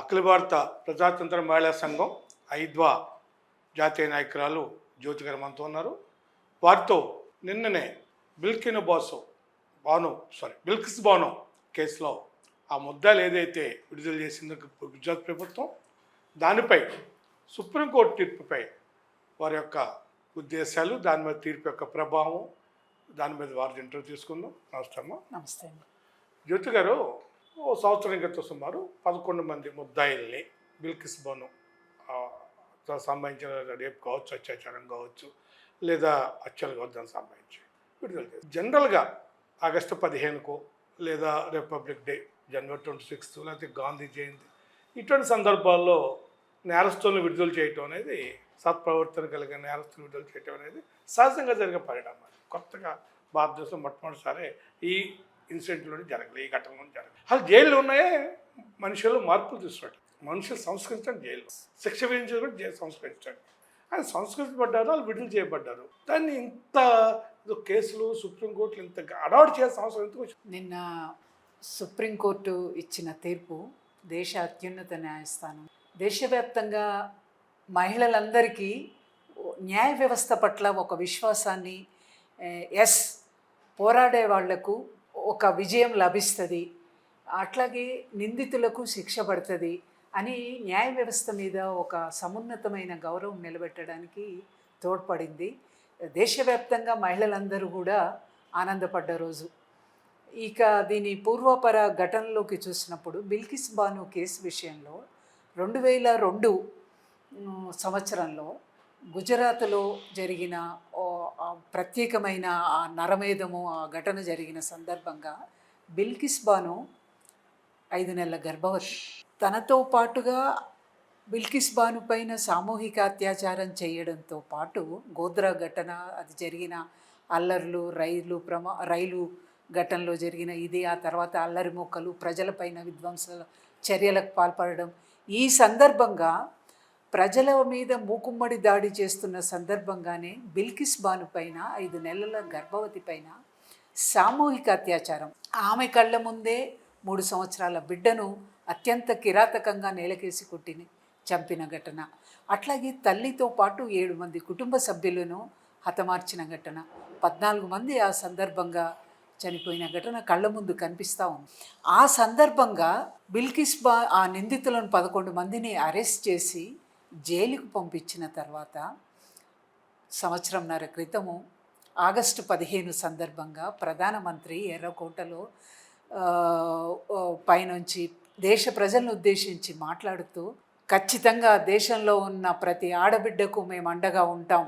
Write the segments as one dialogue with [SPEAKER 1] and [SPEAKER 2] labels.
[SPEAKER 1] అఖిల భారత ప్రజాతంత్ర మహిళా సంఘం ఐద్వా జాతీయ నాయకురాలు జ్యోతి గారు మనతో ఉన్నారు. వారితో నిన్ననే బిల్కిస్ బానో కేసులో ఆ ముద్దాలు ఏదైతే విడుదల చేసిందో గుజరాత్ ప్రభుత్వం, దానిపై సుప్రీంకోర్టు తీర్పుపై వారి యొక్క ఉద్దేశాలు, దాని మీద తీర్పు యొక్క ప్రభావం, దాని మీద వారి ఇంటర్వ్యూ తీసుకుందాం. నమస్తే అమ్మా.
[SPEAKER 2] నమస్తే అండి.
[SPEAKER 1] జ్యోతి గారు, ఓ సంవత్సరం క్రితం సుమారు 11 మంది ముద్దాయిల్ని బిల్కిస్ బానో సంబంధించిన రేపు కావచ్చు, అత్యాచారం కావచ్చు, లేదా హత్యలు కావచ్చు, దానికి సంబంధించి విడుదల చేస్తారు. జనరల్గా ఆగస్టు 15కో లేదా రిపబ్లిక్ డే, జనవరి 26 లేకపోతే గాంధీ జయంతి, ఇటువంటి సందర్భాల్లో నేరస్తులను విడుదల చేయటం అనేది, సత్ప్రవర్తన కలిగిన నేరస్తులను విడుదల చేయటం అనేది సహజంగా జరిగే పరిణామాలు. కొత్తగా భారతదేశం మొట్టమొదటిసారి ఈ ఇన్సిడెంట్లోనే జరగలేదు, ఈ ఘటనలో జరగలేదు. అసలు జైల్లో ఉన్నాయే మనుషులు మార్పులు తీసుకురావడం, మనుషులు సంస్కరించడం, జైలు శిక్ష విధించడం కూడా జైలు సంస్కరించడం. ఆయన సంస్కరించబడ్డారు, వాళ్ళు విడుదల చేయబడ్డారు. దాన్ని ఇంత కేసులు సుప్రీంకోర్టులు ఇంత అడావుడు చేయాల్సిన అవసరం ఎందుకు వచ్చింది?
[SPEAKER 2] నిన్న సుప్రీంకోర్టు ఇచ్చిన తీర్పు దేశ అత్యున్నత న్యాయస్థానం దేశవ్యాప్తంగా మహిళలందరికీ న్యాయ వ్యవస్థ పట్ల ఒక విశ్వాసాన్ని, పోరాడే వాళ్లకు ఒక విజయం లభిస్తుంది, అట్లాగే నిందితులకు శిక్ష పడుతుంది అని న్యాయ వ్యవస్థ మీద ఒక సమున్నతమైన గౌరవం నిలబెట్టడానికి తోడ్పడింది. దేశవ్యాప్తంగా మహిళలందరూ కూడా ఆనందపడ్డ రోజు. ఇక దీని పూర్వపర ఘటనలోకి చూసినప్పుడు బిల్కిస్ బానో కేసు విషయంలో 2002 సంవత్సరంలో గుజరాత్లో జరిగిన ప్రత్యేకమైన ఆ నరమేధము, ఆ ఘటన జరిగిన సందర్భంగా బిల్కిస్ బానో 5 నెలల గర్భవతి. తనతో పాటుగా బిల్కిస్ బాను పైన సామూహిక అత్యాచారం చేయడంతో పాటు గోద్రా ఘటన, అది జరిగిన అల్లర్లు, రైలు ఘటనలో జరిగిన ఇది, ఆ తర్వాత అల్లరి మొక్కలు, ప్రజలపైన విధ్వంస చర్యలకు పాల్పడడం, ఈ సందర్భంగా ప్రజల మీద మూకుమ్మడి దాడి చేస్తున్న సందర్భంగానే బిల్కిస్ బాను పైన 5 నెలల గర్భవతి పైన సామూహిక అత్యాచారం, ఆమె కళ్ళ ముందే 3 సంవత్సరాల బిడ్డను అత్యంత కిరాతకంగా నేలకేసి కొట్టిని చంపిన ఘటన, అట్లాగే తల్లితో పాటు 7 మంది కుటుంబ సభ్యులను హతమార్చిన ఘటన, 14 మంది ఆ సందర్భంగా చనిపోయిన ఘటన కళ్ళ ముందు కనిపిస్తూ ఉంది. ఆ సందర్భంగా ఆ నిందితులను 11 మందిని అరెస్ట్ చేసి జైలుకు పంపించిన తర్వాత సంవత్సరంన్నర క్రితము ఆగస్టు 15 సందర్భంగా ప్రధానమంత్రి ఎర్రకోటలో పైనుంచి దేశ ప్రజలను ఉద్దేశించి మాట్లాడుతూ, ఖచ్చితంగా దేశంలో ఉన్న ప్రతి ఆడబిడ్డకు మేము అండగా ఉంటాం,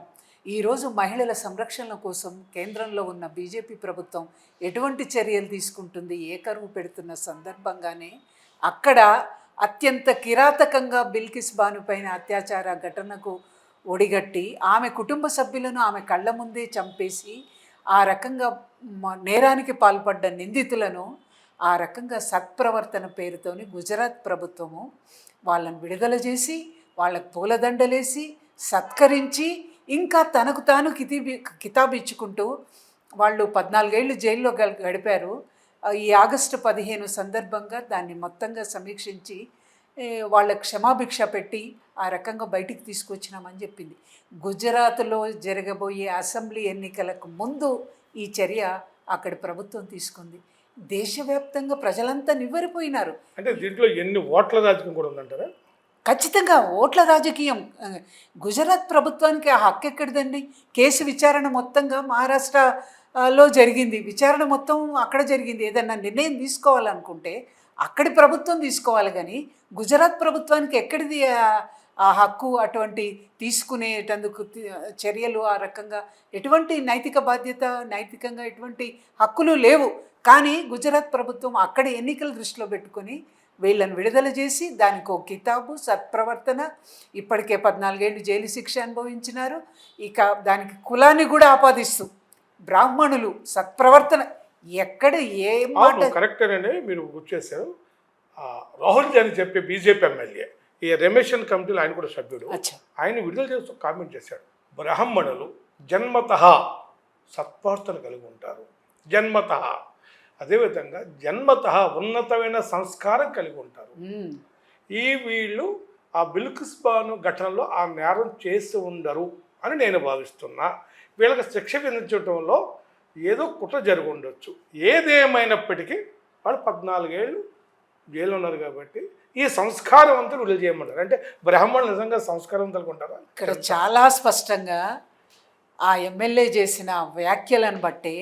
[SPEAKER 2] ఈరోజు మహిళల సంరక్షణ కోసం కేంద్రంలో ఉన్న బీజేపీ ప్రభుత్వం ఎటువంటి చర్యలు తీసుకుంటుంది, ఏకరువు పెడుతున్న సందర్భంగానే అక్కడ అత్యంత కిరాతకంగా బిల్కిస్ బాను పైన అత్యాచార ఘటనకు ఒడిగట్టి ఆమె కుటుంబ సభ్యులను ఆమె కళ్ళ ముందే చంపేసి, ఆ రకంగా నేరానికి పాల్పడ్డ నిందితులను ఆ రకంగా సత్ప్రవర్తన పేరుతోని గుజరాత్ ప్రభుత్వము వాళ్ళని విడుదల చేసి, వాళ్ళకు పూలదండలేసి సత్కరించి, ఇంకా తనకు తాను కితాబిచ్చుకుంటూ వాళ్ళు 14 ఏళ్ళు జైల్లో గడిపారు. ఈ ఆగస్టు 15 సందర్భంగా దాన్ని మొత్తంగా సమీక్షించి వాళ్ళకు క్షమాభిక్ష పెట్టి ఆ రకంగా బయటికి తీసుకొచ్చినామని చెప్పింది. గుజరాత్లో జరగబోయే అసెంబ్లీ ఎన్నికలకు ముందు ఈ చర్య అక్కడి ప్రభుత్వం తీసుకుంది. దేశవ్యాప్తంగా ప్రజలంతా నివ్వెరపోయినారు.
[SPEAKER 1] అంటే దీంట్లో ఎన్ని ఓట్ల రాజకీయం కూడా ఉందంటారా?
[SPEAKER 2] ఖచ్చితంగా ఓట్ల రాజకీయం. గుజరాత్ ప్రభుత్వానికి ఆ హక్కు ఎక్కడిదండి? కేసు విచారణ మొత్తంగా మహారాష్ట్రలో జరిగింది, విచారణ మొత్తం అక్కడ జరిగింది. ఏదన్నా నిర్ణయం తీసుకోవాలనుకుంటే అక్కడి ప్రభుత్వం తీసుకోవాలి, కానీ గుజరాత్ ప్రభుత్వానికి ఎక్కడిది ఆ హక్కు? అటువంటి తీసుకునేటందుకు చర్యలు, ఆ రకంగా ఎటువంటి నైతిక బాధ్యత, నైతికంగా ఎటువంటి హక్కులు లేవు. కానీ గుజరాత్ ప్రభుత్వం అక్కడ ఎన్నికల దృష్టిలో పెట్టుకొని వీళ్ళని విడుదల చేసి దానికి ఒక కితాబు, సత్ప్రవర్తన, ఇప్పటికే 14 ఏళ్ళు జైలు శిక్ష అనుభవించినారు. ఇక దానికి కులాన్ని కూడా ఆపాదిస్తూ బ్రాహ్మణులు, సత్ప్రవర్తన, ఎక్కడ ఏ మాట
[SPEAKER 1] కరెక్టేనండి. మీరు గుర్తు చేశారు. రాహుల్ గాంధీ చెప్పే బీజేపీ ఎమ్మెల్యే, ఈ రమేషన్ కమిటీలో ఆయన కూడా సభ్యుడు, ఆయన విడుదల చేస్తూ కామెంట్ చేశాడు, బ్రాహ్మణులు జన్మతః సత్ప్రవర్తన కలిగి ఉంటారు, జన్మతః. అదేవిధంగా జన్మతః ఉన్నతమైన సంస్కారం కలిగి ఉంటారు. వీళ్ళు ఆ బిల్కిస్ బాను ఘటనలో ఆ నేరం చేసి ఉండరు అని నేను భావిస్తున్నా. వీళ్ళకి శిక్ష విధించడంలో ఏదో కుట్ర జరిగి ఉండొచ్చు. ఏదేమైనప్పటికీ వాళ్ళు 14 ఏళ్ళు జైలు ఉన్నారు కాబట్టి ఈ సంస్కారవంతులు విడుదల చేయమంటారు. అంటే బ్రాహ్మణులు నిజంగా సంస్కారవంతులు ఉంటారా?
[SPEAKER 2] ఇక్కడ చాలా స్పష్టంగా ఆ ఎమ్మెల్యే చేసిన వ్యాఖ్యలను బట్టే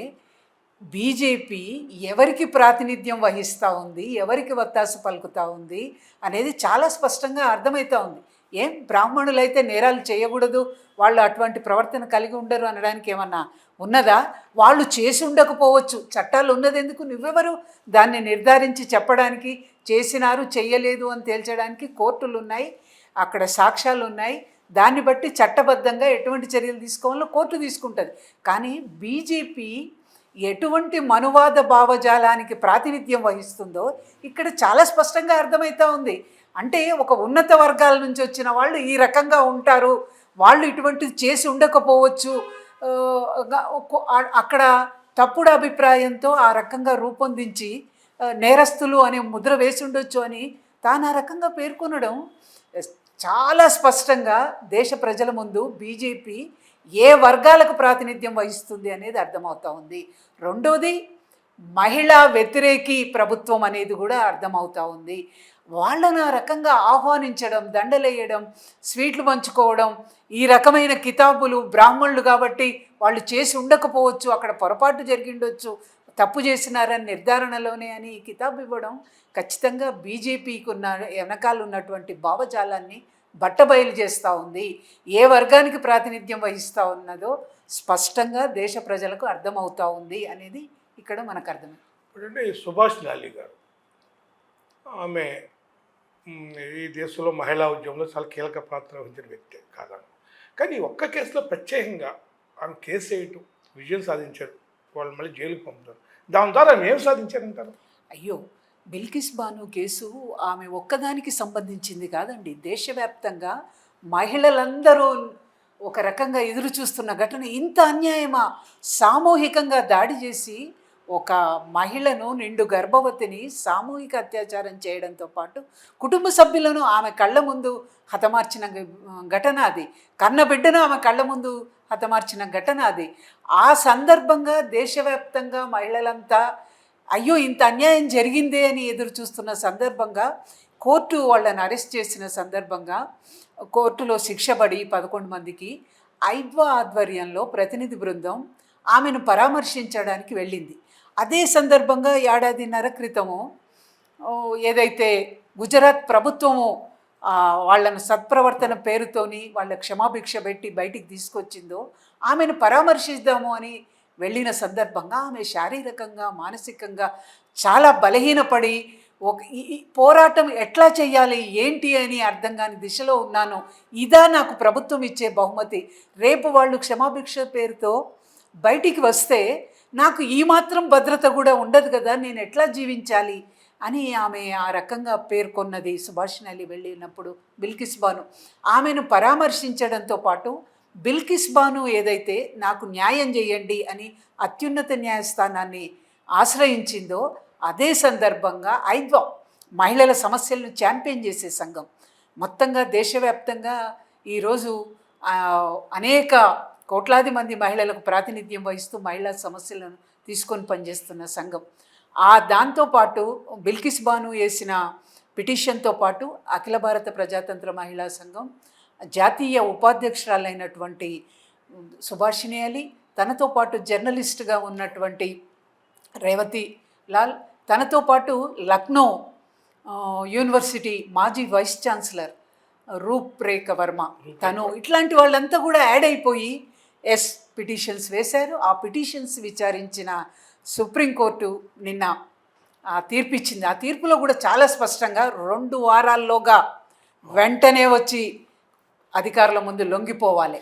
[SPEAKER 2] బీజేపీ ఎవరికి ప్రాతినిధ్యం వహిస్తూ ఉంది, ఎవరికి వత్తాసు పలుకుతూ ఉంది అనేది చాలా స్పష్టంగా అర్థమవుతూ ఉంది. ఏం బ్రాహ్మణులైతే నేరాలు చేయకూడదు, వాళ్ళు అటువంటి ప్రవర్తన కలిగి ఉండరు అనడానికి ఏమన్నా ఉన్నదా? వాళ్ళు చేసి ఉండకపోవచ్చు, చట్టాలు ఉన్నది ఎందుకు? నువ్వెవరు దాన్ని నిర్ధారించి చెప్పడానికి? చేసినారు చెయ్యలేదు అని తేల్చడానికి కోర్టులు ఉన్నాయి, అక్కడ సాక్ష్యాలు ఉన్నాయి. దాన్ని బట్టి చట్టబద్ధంగా ఎటువంటి చర్యలు తీసుకోవాలో కోర్టు తీసుకుంటుంది. కానీ బీజేపీ ఎటువంటి మనువాద భావజాలానికి ప్రాతినిధ్యం వహిస్తుందో ఇక్కడ చాలా స్పష్టంగా అర్థమవుతూ ఉంది. అంటే ఒక ఉన్నత వర్గాల నుంచి వచ్చిన వాళ్ళు ఈ రకంగా ఉంటారు, వాళ్ళు ఇటువంటిది చేసి ఉండకపోవచ్చు, అక్కడ తప్పుడు అభిప్రాయంతో ఆ రకంగా రూపొందించి నేరస్తులు అనే ముద్ర వేసి ఉండొచ్చు అని తాను ఆ రకంగా పేర్కొనడం చాలా స్పష్టంగా దేశ ప్రజల ముందు బీజేపీ ఏ వర్గాలకు ప్రాతినిధ్యం వహిస్తుంది అనేది అర్థమవుతూ ఉంది. రెండోది, మహిళా వ్యతిరేకి ప్రభుత్వం అనేది కూడా అర్థమవుతూ ఉంది. వాళ్ళను ఆ రకంగా ఆహ్వానించడం, దండలేయడం, స్వీట్లు పంచుకోవడం, ఈ రకమైన కితాబులు బ్రాహ్మణులు కాబట్టి వాళ్ళు చేసి ఉండకపోవచ్చు, అక్కడ పొరపాటు జరిగిండొచ్చు, తప్పు చేసినారని నిర్ధారణలోనే అని ఈ కితాబు ఇవ్వడం ఖచ్చితంగా బీజేపీకి ఉన్న వెనకాల ఉన్నటువంటి భావజాలాన్ని బట్టబయలు చేస్తూ ఉంది. ఏ వర్గానికి ప్రాతినిధ్యం వహిస్తూ ఉన్నదో స్పష్టంగా దేశ ప్రజలకు అర్థమవుతూ ఉంది అనేది ఇక్కడ మనకు అర్థమైంది.
[SPEAKER 1] ఇప్పుడంటే సుభాష్ లాలి గారు, ఆమె ఈ దేశంలో మహిళా ఉద్యమంలో చాలా కీలక పాత్ర వహించిన వ్యక్తి కాదను. కానీ ఒక్క కేసులో ప్రత్యేకంగా ఆమె కేసు వేయటం, విజయం సాధించారు, వాళ్ళు మళ్ళీ జైలుకి పంపుతారు. దాని ద్వారా ఆమె ఏం సాధించారంటారు?
[SPEAKER 2] అయ్యో, బిల్కిస్ బాను కేసు ఆమె ఒక్కదానికి సంబంధించింది కాదండి. దేశవ్యాప్తంగా మహిళలందరూ ఒక రకంగా ఎదురు చూస్తున్న ఘటన. ఇంత అన్యాయమా? సామూహికంగా దాడి చేసి ఒక మహిళను, నిండు గర్భవతిని సామూహిక అత్యాచారం చేయడంతో పాటు కుటుంబ సభ్యులను ఆమె కళ్ళ ముందు హతమార్చిన ఘటన అది. కన్నబిడ్డను ఆమె కళ్ళ ముందు హతమార్చిన ఘటన అది. ఆ సందర్భంగా దేశవ్యాప్తంగా మహిళలంతా అయ్యో ఇంత అన్యాయం జరిగిందే అని ఎదురు చూస్తున్న సందర్భంగా కోర్టు వాళ్ళని అరెస్ట్ చేసిన సందర్భంగా కోర్టులో శిక్షపడి 11 మందికి ఐద్వా ఆధ్వర్యంలో ప్రతినిధి బృందం ఆమెను పరామర్శించడానికి వెళ్ళింది. అదే సందర్భంగా 1.5 ఏళ్ల క్రితము ఏదైతే గుజరాత్ ప్రభుత్వము వాళ్ళను సత్ప్రవర్తన పేరుతోని వాళ్ళ క్షమాభిక్ష పెట్టి బయటికి తీసుకొచ్చిందో ఆమెను పరామర్శిద్దాము అని వెళ్ళిన సందర్భంగా ఆమె శారీరకంగా, మానసికంగా చాలా బలహీనపడి ఈ పోరాటం ఎట్లా చేయాలి ఏంటి అని అర్థం కాని దిశలో ఉన్నాను. ఇదా నాకు ప్రభుత్వం ఇచ్చే బహుమతి? రేపు వాళ్ళు క్షమాభిక్ష పేరుతో బయటికి వస్తే నాకు ఈ మాత్రం భద్రత కూడా ఉండదు కదా, నేను ఎట్లా జీవించాలి అని ఆమె ఆ రకంగా పేర్కొన్నది. సుభాషిణి అలీ వెళ్ళినప్పుడు బిల్కిస్ బాను ఆమెను పరామర్శించడంతో పాటు బిల్కిస్ బాను ఏదైతే నాకు న్యాయం చేయండి అని అత్యున్నత న్యాయస్థానాన్ని ఆశ్రయించిందో అదే సందర్భంగా ఐద్వా మహిళల సమస్యలను ఛాంపియన్ చేసే సంఘం మొత్తంగా దేశవ్యాప్తంగా ఈరోజు అనేక కోట్లాది మంది మహిళలకు ప్రాతినిధ్యం వహిస్తూ మహిళా సమస్యలను తీసుకొని పనిచేస్తున్న సంఘం. దాంతోపాటు బిల్కిస్ బాను వేసిన పిటిషన్తో పాటు అఖిల భారత ప్రజాతంత్ర మహిళా సంఘం జాతీయ ఉపాధ్యక్షురాలైనటువంటి సుభాషిణి అలీ, తనతో పాటు జర్నలిస్ట్గా ఉన్నటువంటి రేవతి లాల్, తనతో పాటు లక్నో యూనివర్సిటీ మాజీ వైస్ ఛాన్సలర్ రూప్రేఖ వర్మ, తను, ఇట్లాంటి వాళ్ళంతా కూడా యాడ్ అయిపోయి పిటిషన్స్ వేశారు. ఆ పిటిషన్స్ విచారించిన సుప్రీంకోర్టు నిన్న తీర్పిచ్చింది. ఆ తీర్పులో కూడా చాలా స్పష్టంగా 2 వారాల్లోగా వెంటనే వచ్చి అధికారుల ముందు లొంగిపోవాలి.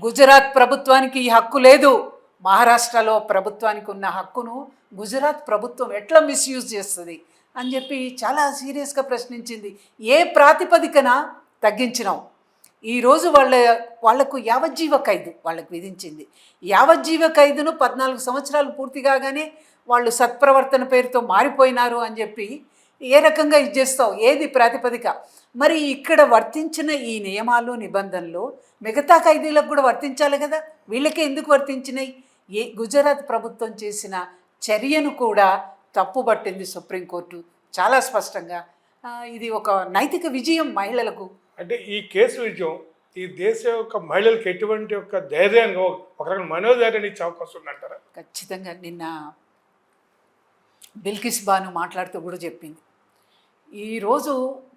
[SPEAKER 2] గుజరాత్ ప్రభుత్వానికి ఈ హక్కు లేదు. మహారాష్ట్రలో ప్రభుత్వానికి ఉన్న హక్కును గుజరాత్ ప్రభుత్వం ఎట్లా మిస్యూజ్ చేస్తుంది అని చెప్పి చాలా సీరియస్గా ప్రశ్నించింది. ఏ ప్రాతిపదికన తగ్గించినావు? ఈరోజు వాళ్లకు యావజ్జీవ ఖైదు వాళ్ళకు విధించింది. యావజ్జీవ ఖైదును 14 సంవత్సరాలు పూర్తి కాగానే వాళ్ళు సత్ప్రవర్తన పేరుతో మారిపోయినారు అని చెప్పి ఏ రకంగా ఇది చేస్తావు, ఏది ప్రాతిపదిక? మరి ఇక్కడ వర్తించిన ఈ నియమాలు నిబంధనలు మిగతా ఖైదీలకు కూడా వర్తించాలి కదా, వీళ్ళకే ఎందుకు వర్తించినాయి? గుజరాత్ ప్రభుత్వం చేసిన చర్యను కూడా తప్పుబట్టింది సుప్రీంకోర్టు చాలా స్పష్టంగా. ఇది ఒక నైతిక విజయం మహిళలకు.
[SPEAKER 1] అంటే ఈ కేసు విజయం ఈ దేశ యొక్క మహిళలకు ఎటువంటి యొక్క ధైర్యంగా ఒక రకమైన మనోధైర్యాన్ని ఇచ్చే అవకాశం ఉందంటారా?
[SPEAKER 2] ఖచ్చితంగా. నిన్న బిల్కిస్ బాను మాట్లాడుతూ కూడా చెప్పింది, ఈరోజు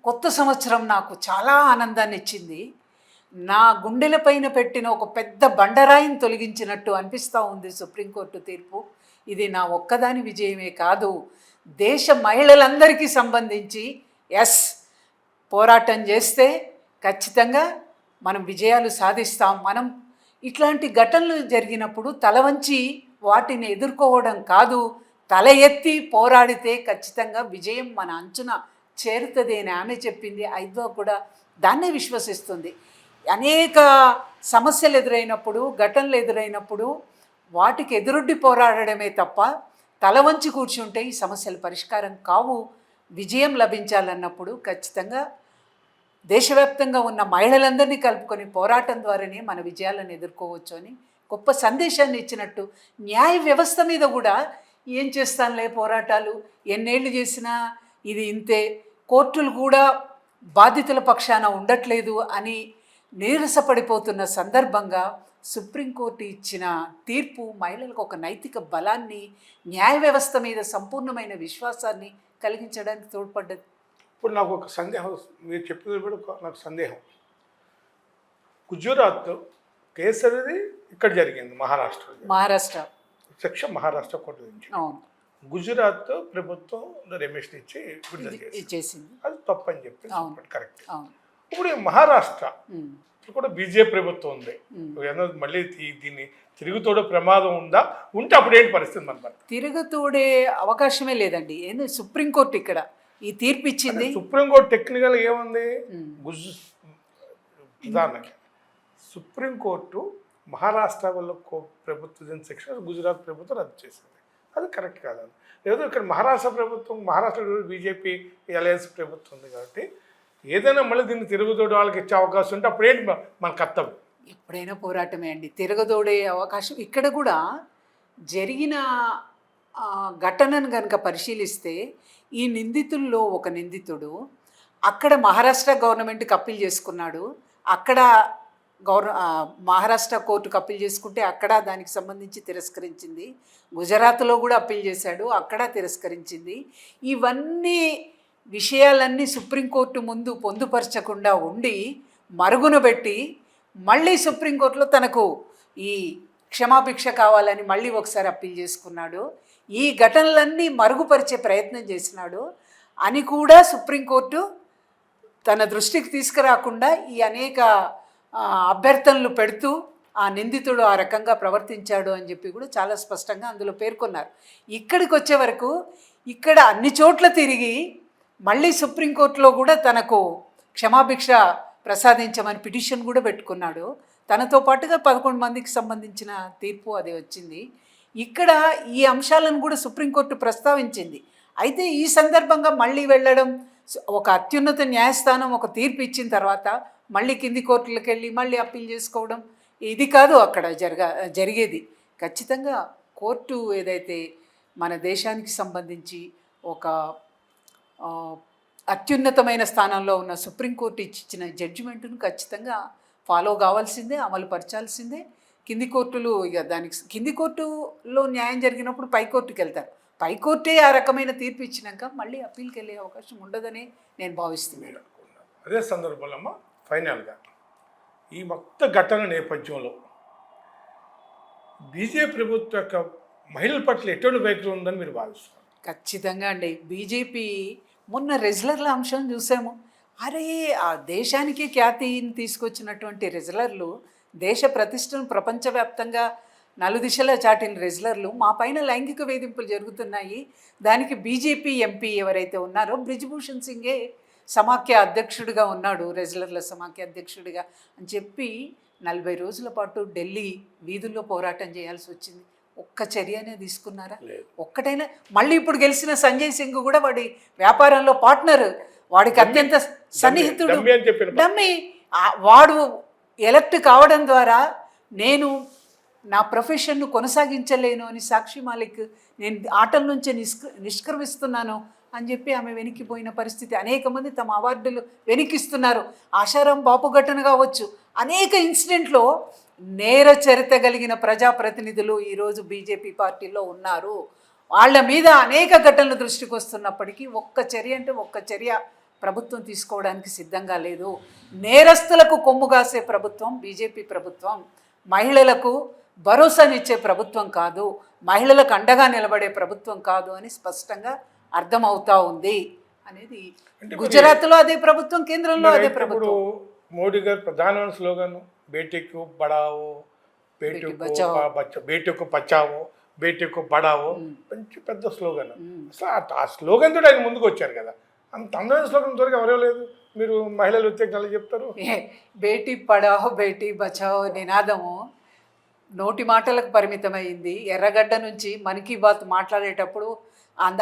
[SPEAKER 2] కొత్త సంవత్సరం నాకు చాలా ఆనందాన్ని ఇచ్చింది, నా గుండెలపైన పెట్టిన ఒక పెద్ద బండరాయిని తొలగించినట్టు అనిపిస్తూ ఉంది సుప్రీంకోర్టు తీర్పు. ఇది నా ఒక్కదాని విజయమే కాదు, దేశ మహిళలందరికీ సంబంధించి పోరాటం చేస్తే ఖచ్చితంగా మనం విజయాలు సాధిస్తాం. మనం ఇట్లాంటి ఘటనలు జరిగినప్పుడు తల వంచి వాటిని ఎదుర్కోవడం కాదు, తల ఎత్తి పోరాడితే ఖచ్చితంగా విజయం మన అంచున చేరుతుంది అని ఆమె చెప్పింది. ఐద్వా కూడా దాన్నే విశ్వసిస్తుంది. అనేక సమస్యలు ఎదురైనప్పుడు, ఘటనలు ఎదురైనప్పుడు వాటికి ఎదురొడ్డి పోరాడమే తప్ప తల వంచి కూర్చుంటే ఈ సమస్యలు పరిష్కారం కావు. విజయం లభించాలన్నప్పుడు ఖచ్చితంగా దేశవ్యాప్తంగా ఉన్న మహిళలందరినీ కలుపుకొని పోరాటం ద్వారానే మన విజయాలను ఎదుర్కోవచ్చు అని గొప్ప సందేశాన్ని ఇచ్చినట్టు. న్యాయ వ్యవస్థ మీద కూడా ఏం చేస్తానులే పోరాటాలు, ఎన్నేళ్ళు చేసినా ఇది ఇంతే, కోర్టులు కూడా బాధితుల పక్షాన ఉండట్లేదు అని నీరసపడిపోతున్న సందర్భంగా సుప్రీంకోర్టు ఇచ్చిన తీర్పు మహిళలకు ఒక నైతిక బలాన్ని, న్యాయ వ్యవస్థ మీద సంపూర్ణమైన విశ్వాసాన్ని కలిగించడానికి తోడ్పడ్డది.
[SPEAKER 1] ఇప్పుడు నాకు ఒక సందేహం, మీరు చెప్పినది కూడా నాకు సందేహం. గుజరాత్ కేసు అనేది ఇక్కడ జరిగింది, మహారాష్ట్ర శిక్ష మహారాష్ట్ర కోర్టు నుంచి.
[SPEAKER 2] అవును.
[SPEAKER 1] గుజరాత్ ప్రభుత్వం రెమిషన్ ఇచ్చి విడుదల చేసింది, అది తప్పని చెప్పి కరెక్ట్. ఇప్పుడు మహారాష్ట్ర కూడా బీజేపీ ప్రభుత్వం ఉంది, మళ్ళీ దీన్ని తిరుగుతోడే ప్రమాదం ఉందా? ఉంటే అప్పుడు ఏంటి పరిస్థితి? మన
[SPEAKER 2] తిరుగుతోడే అవకాశమే లేదండి. ఏంది సుప్రీంకోర్టు ఇక్కడ ఈ తీర్పు ఇచ్చింది.
[SPEAKER 1] సుప్రీంకోర్టు టెక్నికల్ ఏముంది, ప్రధానంగా సుప్రీంకోర్టు మహారాష్ట్ర వల్ల ప్రభుత్వం శిక్షణ గుజరాత్ ప్రభుత్వం రద్దు చేసింది, అది కరెక్ట్ కాదని. లేదా ఇక్కడ మహారాష్ట్ర బీజేపీ అలయన్స్ ప్రభుత్వం ఉంది కాబట్టి ఏదైనా మళ్ళీ దీన్ని తిరుగుతోడు వాళ్ళకి ఇచ్చే అవకాశం ఉంటే అప్పుడేంటి మన కర్తవ్యం?
[SPEAKER 2] ఎప్పుడైనా పోరాటమే అండి, తిరగదోడే అవకాశం. ఇక్కడ కూడా జరిగిన ఘటనను కనుక పరిశీలిస్తే ఈ నిందితుల్లో ఒక నిందితుడు అక్కడ మహారాష్ట్ర గవర్నమెంట్కి అప్పీల్ చేసుకున్నాడు, అక్కడ మహారాష్ట్ర కోర్టుకు అప్పీల్ చేసుకుంటే అక్కడ దానికి సంబంధించి తిరస్కరించింది, గుజరాత్లో కూడా అప్పీల్ చేశాడు, అక్కడ తిరస్కరించింది. ఇవన్నీ విషయాలన్నీ సుప్రీంకోర్టు ముందు పొందుపరచకుండా ఉండి మరుగున పెట్టి మళ్ళీ సుప్రీంకోర్టులో తనకు ఈ క్షమాభిక్ష కావాలని మళ్ళీ ఒకసారి అప్పీల్ చేసుకున్నాడు, ఈ ఘటనలన్నీ మరుగుపరిచే ప్రయత్నం చేసినాడు అని కూడా సుప్రీంకోర్టు తన దృష్టికి తీసుకురాకుండా ఈ అనేక అభ్యర్థనలు పెడుతూ ఆ నిందితుడు ఆ రకంగా ప్రవర్తించాడు అని చెప్పి కూడా చాలా స్పష్టంగా అందులో పేర్కొన్నారు. ఇక్కడికి వచ్చే వరకు ఇక్కడ అన్ని చోట్ల తిరిగి మళ్ళీ సుప్రీంకోర్టులో కూడా తనకు క్షమాభిక్ష ప్రసాదించమని పిటిషన్ కూడా పెట్టుకున్నాడు. తనతో పాటుగా 11 మందికి సంబంధించిన తీర్పు అది వచ్చింది. ఇక్కడ ఈ అంశాలను కూడా సుప్రీంకోర్టు ప్రస్తావించింది. అయితే ఈ సందర్భంగా మళ్ళీ వెళ్ళడం, ఒక అత్యున్నత న్యాయస్థానం ఒక తీర్పు ఇచ్చిన తర్వాత మళ్ళీ కింది కోర్టులకు వెళ్ళి మళ్ళీ అప్పీల్ చేసుకోవడం, ఇది కాదు అక్కడ జరిగేది. ఖచ్చితంగా కోర్టు ఏదైతే మన దేశానికి సంబంధించి ఒక అత్యున్నతమైన స్థానంలో ఉన్న సుప్రీంకోర్టు ఇచ్చిన జడ్జిమెంట్ను ఖచ్చితంగా ఫాలో కావాల్సిందే, అమలు పరచాల్సిందే. కింది కోర్టులు ఇక దానికి కింది కోర్టులో న్యాయం జరిగినప్పుడు పైకోర్టుకి వెళ్తారు, పైకోర్టే ఆ రకమైన తీర్పు ఇచ్చినాక మళ్ళీ అప్పీల్కి వెళ్ళే అవకాశం ఉండదని నేను భావిస్తున్నాను.
[SPEAKER 1] అదే సందర్భంలో ఫైనల్గా ఈ మొత్తం ఘటన నేపథ్యంలో బీజేపీ ప్రభుత్వం యొక్క మహిళల పట్ల ఎటువంటి వైఖరి ఉందని మీరు భావిస్తున్నారు?
[SPEAKER 2] ఖచ్చితంగా అండి. బీజేపీ మొన్న రెజ్లర్ల అంశం చూసాము. అరే, ఆ దేశానికి ఖ్యాతిని తీసుకొచ్చినటువంటి రెజ్లర్లు, దేశ ప్రతిష్టను ప్రపంచవ్యాప్తంగా నలుదిశలా చాటిన రెజ్లర్లు మా పైన లైంగిక వేధింపులు జరుగుతున్నాయి, దానికి బీజేపీ ఎంపీ ఎవరైతే ఉన్నారో బ్రిజ్భూషణ్ సింగే సమాఖ్య అధ్యక్షుడిగా ఉన్నాడు, రెజ్లర్ల సమాఖ్య అధ్యక్షుడిగా అని చెప్పి 40 రోజుల పాటు ఢిల్లీ వీధుల్లో పోరాటం చేయాల్సి వచ్చింది. ఒక్క చర్యనే తీసుకున్నారా? ఒక్కటైనా మళ్ళీ ఇప్పుడు గెలిచిన సంజయ్ సింగ్ కూడా వాడి వ్యాపారంలో పార్ట్నర్, వాడికి అత్యంత సన్నిహితుడు.
[SPEAKER 1] డమ్మీ అని చెప్పిన
[SPEAKER 2] డమ్మీ. వాడు ఎలక్ట్ కావడం ద్వారా నేను నా ప్రొఫెషన్ను కొనసాగించలేను అని సాక్షి మాలిక్ నేను ఆటల నుంచి నిష్క్రమిస్తున్నాను అని చెప్పి ఆమె వెనక్కిపోయిన పరిస్థితి. అనేక మంది తమ అవార్డులు వెనక్కిస్తున్నారు. ఆశారాం బాపు ఘటన కావచ్చు, అనేక ఇన్సిడెంట్లో నేర చరిత్ర కలిగిన ప్రజాప్రతినిధులు ఈరోజు బీజేపీ పార్టీలో ఉన్నారు. వాళ్ళ మీద అనేక ఘటనలు దృష్టికి వస్తున్నప్పటికీ ఒక్క చర్య ప్రభుత్వం తీసుకోవడానికి సిద్ధంగా లేదు. నేరస్తులకు కొమ్ము కాసే ప్రభుత్వం బీజేపీ ప్రభుత్వం. మహిళలకు భరోసానిచ్చే ప్రభుత్వం కాదు, మహిళలకు అండగా నిలబడే ప్రభుత్వం కాదు అని స్పష్టంగా అర్థమవుతా ఉంది అనేది. గుజరాత్లో అదే ప్రభుత్వం, కేంద్రంలో అదే ప్రభుత్వం.
[SPEAKER 1] మోడీ గారు ప్రధానమైన స్లోగన్ బేటీకు బడావో, బేటీకు బచావో, బేటీకు బడావో, మంచి పెద్ద స్లోగన్. అసలు ఆ స్లోగన్ తోటి ఆయన ముందుకు వచ్చారు కదా. అంత అందమైన స్లోగన్ దొరికి ఎవరో లేదు. మీరు మహిళలు వ్యతిరేకంగా చెప్తారు.
[SPEAKER 2] బేటీ పడావో బేటీ బచావో నినాదము నోటి మాటలకు పరిమితమైంది. ఎర్రగడ్డ నుంచి మన్ కీ బాత్ మాట్లాడేటప్పుడు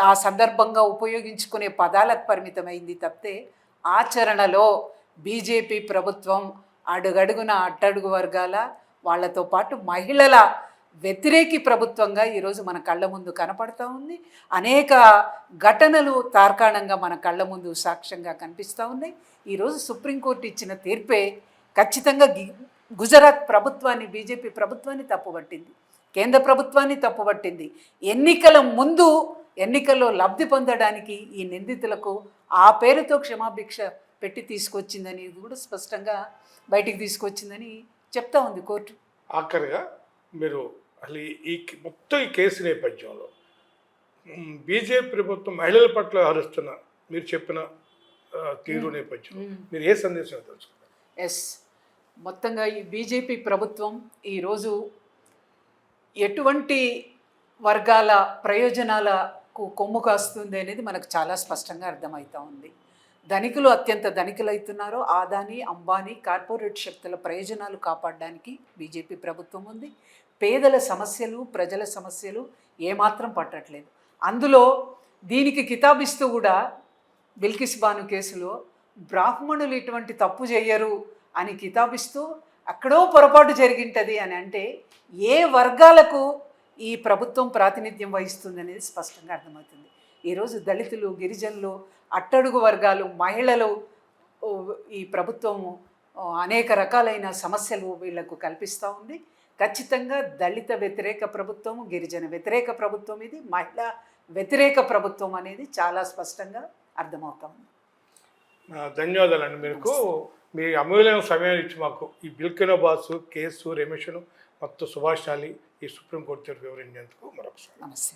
[SPEAKER 2] ఆ సందర్భంగా ఉపయోగించుకునే పదాలకు పరిమితమైంది తప్పితే ఆచరణలో బీజేపీ ప్రభుత్వం అడుగడుగున అట్టడుగు వర్గాల వాళ్ళతో పాటు మహిళల వ్యతిరేకి ప్రభుత్వంగా ఈరోజు మన కళ్ళ ముందు కనపడతా ఉంది. అనేక ఘటనలు తార్కాణంగా మన కళ్ళ ముందు సాక్ష్యంగా కనిపిస్తూ ఉన్నాయి. ఈరోజు సుప్రీంకోర్టు ఇచ్చిన తీర్పే ఖచ్చితంగా గుజరాత్ ప్రభుత్వాన్ని, బీజేపీ ప్రభుత్వాన్ని తప్పుపట్టింది, కేంద్ర ప్రభుత్వాన్ని తప్పుపట్టింది. ఎన్నికల ముందు ఎన్నికల్లో లబ్ధి పొందడానికి ఈ నిందితులకు ఆ పేరుతో క్షమాభిక్ష పెట్టి తీసుకొచ్చిందని కూడా స్పష్టంగా బయటికి తీసుకొచ్చిందని చెప్తా ఉంది కోర్టు.
[SPEAKER 1] ఆఖరిగా మీరు అసలు మొత్తం ఈ కేసు నేపథ్యంలో బీజేపీ ప్రభుత్వం మహిళల పట్ల వ్యవహరిస్తున్న మీరు చెప్పిన తీరు నేపథ్యంలో మీరు ఏ సందేశం తెలుసుకున్నారు?
[SPEAKER 2] మొత్తంగా ఈ బీజేపీ ప్రభుత్వం ఈరోజు ఎటువంటి వర్గాల ప్రయోజనాలకు కొమ్ము కాస్తుంది అనేది మనకు చాలా స్పష్టంగా అర్థమవుతూ ఉంది. ధనికులు అత్యంత ధనికులవుతున్నారో ఆదాని, అంబానీ, కార్పొరేట్ శక్తుల ప్రయోజనాలు కాపాడడానికి బీజేపీ ప్రభుత్వం ఉంది. పేదల సమస్యలు, ప్రజల సమస్యలు ఏమాత్రం పట్టట్లేదు. అందులో దీనికి కితాబిస్తూ కూడా బిల్కిస్ బాను కేసులో బ్రాహ్మణులు ఇటువంటి తప్పు చేయరు అని కితాబిస్తూ అక్కడో పొరపాటు జరిగింటుంది అని అంటే ఏ వర్గాలకు ఈ ప్రభుత్వం ప్రాతినిధ్యం వహిస్తుంది అనేది స్పష్టంగా అర్థమవుతుంది. ఈరోజు దళితులు, గిరిజనులు, అట్టడుగు వర్గాలు, మహిళలు ఈ ప్రభుత్వం అనేక రకాలైన సమస్యలు వీళ్లకు కల్పిస్తూ ఉంది. ఖచ్చితంగా దళిత వ్యతిరేక ప్రభుత్వం, గిరిజన వ్యతిరేక ప్రభుత్వం, ఇది మహిళా వ్యతిరేక ప్రభుత్వం అనేది చాలా స్పష్టంగా అర్థమవుతా ఉంది.
[SPEAKER 1] ధన్యవాదాలండి. మీకు మీ అమూల్యమైన సమయాన్ని ఇచ్చి మాకు ఈ బిల్కిస్ బాను కేసు, రమేష్ను మొత్తం సుభాషాలి ఈ సుప్రీంకోర్టు వివరించేందుకు మరొకసారి
[SPEAKER 2] నమస్తే.